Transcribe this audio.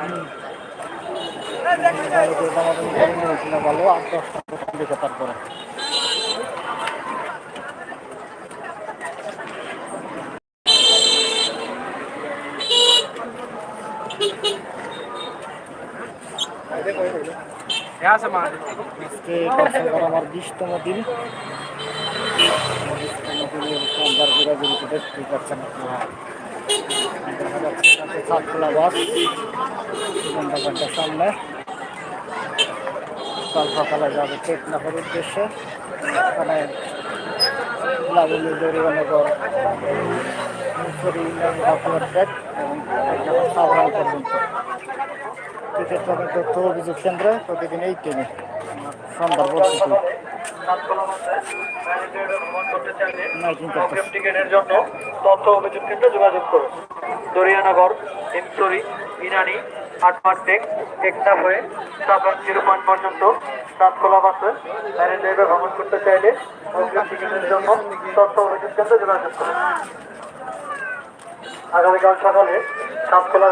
ভালো করে দামাদামি করে নিয়েছিল, ভালো 8-10 টাকা দেখে তারপরে আজকে কক্সবাজার আমার 20তম দিন। 20তম দিনের সোমবার ঘোরাঘুরিতে দেখতেই পাচ্ছেন আপনারা। দেখা যাচ্ছে চাঁদখোলা বাস বাজারটার সামনে কাল সকালে যাবে টেকনাফের উদ্দেশ্যে। এখানে লাগুলি জরিমানগর এবং সাবরান পর্যন্ত টিকিট পাবেন তথ্য অভিযোগ কেন্দ্রে প্রতিদিন এই ট্রেনে সন্ধ্যার পদ্ধতি টিকিটের জন্য তথ্য অভিযোগ কেন্দ্রে যোগাযোগ করুন। দরিয়ানগর, হিমসরি, ইনানি, আটমারটেক, টেকনাফ হয়ে সাবরান 0 পয়েন্ট পর্যন্ত চাঁদখোলা বাসে ম্যারিন ড্রাইভে ভ্রমণ করতে চাইলে অগ্রিম টিকিটের জন্য তথ্য অভিযোগ কেন্দ্রে যোগাযোগ করুন। আগামীকাল সকালে চাঁদখোলা